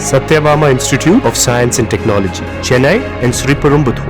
Satyabama Institute of Science and Technology, Chennai and Sriperumbudur.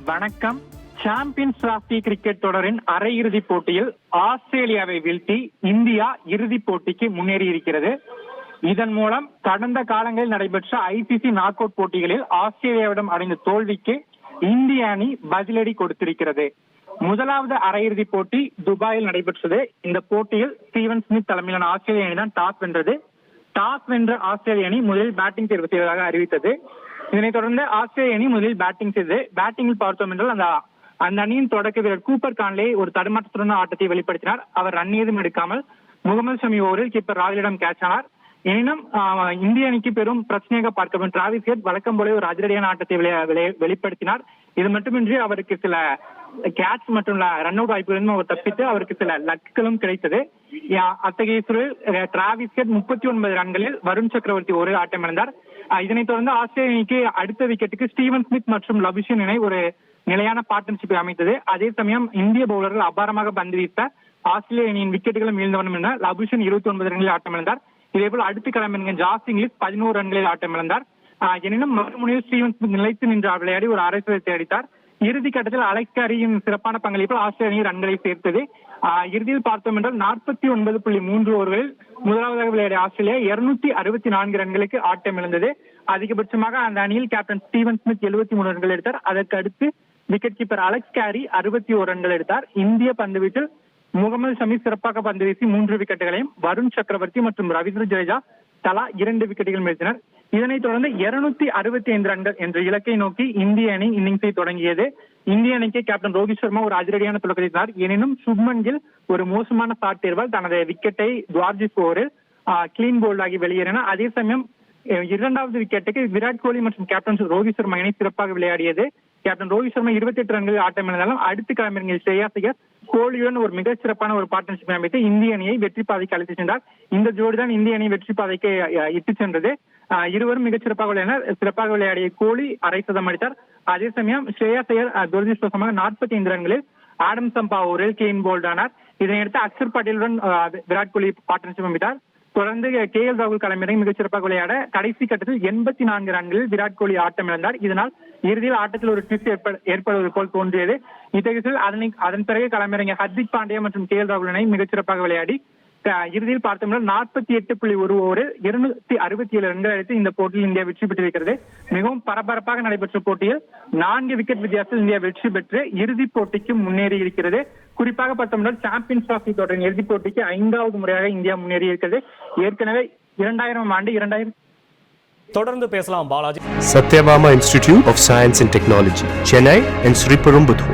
வணக்கம். Champions trophy cricket தொடரின் அரையிறுதிப் போட்டியில் ஆஸ்திரேலியாவை வீழ்த்தி இந்தியா இறுதிப் போட்டிக்கு முன்னேறி இருக்கிறது. இதன் மூலம் கடந்த காலங்களில் நடைபெற்ற ஐசிசி நாக் அவுட் போட்டிகளில் ஆஸ்திரேலியாவிடம் அடைந்த தோல்விக்கு இந்திய அணி பதிலடி கொடுத்திருக்கிறது. முதலாவது அரையிறுதிப் போட்டி துபாயில் நடைபெற்றது. இந்த போட்டியில் ஸ்டீவன் ஸ்மித் தலைமையிலான ஆஸ்திரேலிய அணி தான் டாஸ் வென்றது. டாஸ் வென்ற ஆஸ்திரேலிய அணி முதலில் பேட்டிங் தேர்வு செய்வதாக அறிவித்தது. இதனைத் தொடர்ந்து ஆஸ்திரேலிய அணி முதலில் பேட்டிங் செய்தது. பேட்டிங்கில் பார்த்தோம் என்றால் அந்த அணியின் தொடக்க வீரர் கூப்பர் கான்லே ஒரு தடுமாற்றத்துடன் ஆட்டத்தை வெளிப்படுத்தினார். அவர் ரன் ஏதும் எடுக்காமல் முகமது ஷமி ஓவரில் கீப்பர் ராகுலிடம் கேட்ச் ஆனார். எனினும் இந்திய அணிக்கு பெரும் பிரச்சனையாக பார்க்கப்படும் டிராவிஸ் ஹெட் வழக்கம் போல ஒரு அதிரடியான ஆட்டத்தை வெளிப்படுத்தினார். இது மட்டுமின்றி அவருக்கு சில கேட்ச் மற்றும் ரன் அவுட் வாய்ப்புகளும் அவர் தப்பித்து அவருக்கு சில லக்குகளும் கிடைத்தது. அத்தகைய சூழலில் டிராவிஸ் ஹெட் 39 ரன்களில் வருண் சக்கரவர்த்தி ஒரு ஆட்டம் இழந்தார். இதனைத் தொடர்ந்து ஆஸ்திரேலிய அணிக்கு அடுத்த விக்கெட்டுக்கு ஸ்டீவன் ஸ்மித் மற்றும் லபுஷன் இணை ஒரு நிலையான பார்ட்னர்ஷிப்பை அமைத்தது. அதே சமயம் இந்திய பவுலர்கள் அபாரமாக பந்து வீச ஆஸ்திரேலிய அணியின் விக்கெட்டுகளும் வீழ்ந்தவனும் என லபுஷன் 29 ரன்களில் ஆட்டம் இழந்தார். இதேபோல் அடுத்த களமிறங்கிய ஜாஸ் இங்கிலீஷ் 11 ரன்களில் ஆட்டம் இழந்தார். எனினும் மறுமுனையில் ஸ்டீவன் ஸ்மித் நிலைத்து நின்று விளையாடி ஒரு அரை சதத்தை அடித்தார். இறுதி கட்டத்தில் அலெக்ஸ் கேரியின் சிறப்பான பங்களிப்பில் ஆஸ்திரேலிய ரன்களை சேர்த்தது. இறுதியில் பார்த்தோம் என்றால் 49.3 ஓவர்களில் முதலாவதாக விளையாடிய ஆஸ்திரேலியா 264 ரன்களுக்கு ஆட்டம் இழந்தது. அதிகபட்சமாக அந்த அணியில் கேப்டன் ஸ்டீவன் ஸ்மித் 73 ரன்கள் எடுத்தார். அதற்கு அடுத்து விக்கெட் கீப்பர் அலெக்ஸ் கேரி 61 ரன்கள் எடுத்தார். இந்திய பந்து வீச்சில் முகமது ஷமி சிறப்பாக பந்து வீசி 3 விக்கெட்டுகளையும், வருண் சக்கரவர்த்தி மற்றும் ரவீந்திர ஜடேஜா தலா 2 விக்கெட்டுகள் வீழ்த்தினர். இதனைத் தொடர்ந்து 265 ரன்கள் என்ற இலக்கை நோக்கி இந்திய அணி இன்னிங்ஸை தொடங்கியது. இந்திய அணிக்கு கேப்டன் ரோஹித் சர்மா ஒரு அதிரடியான தொடக்கத்தினார். எனினும் சுப்மன் கில் ஒரு மோசமான ஷாட் தேர்வால் தனது விக்கெட்டை துவார்ஜிஸ் ஓவரில் கிளீன் போல்ட் ஆகி வெளியேறினார். அதே சமயம் இரண்டாவது விக்கெட்டுக்கு விராட் கோலி மற்றும் கேப்டன் ரோஹித் சர்மா இணை சிறப்பாக விளையாடியது. கேப்டன் ரோஹித் சர்மா 28 ரன்களில் ஆட்டம் இழந்தாலும் அடுத்த களமிறங்கிய ஸ்ரேயாஸ் ஐயர் கோலியுடன் ஒரு மிக சிறப்பான ஒரு பார்ட்னர்ஷிப் அமைத்து இந்திய அணியை வெற்றி பாதைக்கு அழைத்து சென்றார். இந்த ஜோடிதான் இந்திய அணி வெற்றி பாதைக்கு இட்டு சென்றது. இருவரும் மிகச் சிறப்பாக விளையாடினர். சிறப்பாக விளையாடிய கோலி அரை சதம் அடித்தார். அதே சமயம் ஸ்ரேயாஸ் ஐயர் துரதிருஷ்டவசமாக 45 ரன்களில் ஆடம் சம்பா ஓவரில் கிளீன் போல்ட் ஆனார். இதனையடுத்து அக்ஷர் பட்டேலுடன் விராட் கோலி பார்ட்னர்ஷிப் அமைத்தார். தொடர்ந்து KL ராகுல் களமிறங்கி மிகச் சிறப்பாக விளையாட கடைசி கட்டத்தில் 84 ரன்களில் விராட் கோலி ஆட்டம் இழந்தார். இதனால் இறுதியில் ஆட்டத்தில் ஒரு ட்விஸ்ட் ஏற்படுவது போல் தோன்றியது. இத்தகைய அதன் பிறகு களமிறங்கிய ஹர்திக் பாண்டியா மற்றும் KL ராகுல் இணை மிகச் சிறப்பாக விளையாடி இறுதியில் பார்த்தோம்னா 48.1 ஓவரில் 267 ரன்கள் அடித்து இந்த போட்டியில் இந்தியா வெற்றி பெற்றிருக்கிறது. மிகவும் பரபரப்பாக நடைபெற்ற போட்டியில் 4 விக்கெட் வித்தியாசத்தில் இந்தியா வெற்றி பெற்று இறுதிப் போட்டிக்கு முன்னேறி இருக்கிறது. குறிப்பாக பார்த்தோம்னா சாம்பியன்ஸ் டிராபி தொடரின் இறுதிப் போட்டிக்கு 5வது முறையாக இந்தியா முன்னேறி இருக்கிறது. ஏற்கனவே 2000 ஆண்டு தொடர்ந்து பேசலாம் Balaji. Satyabama Institute of Science and Technology, Chennai and Sriperumbudur.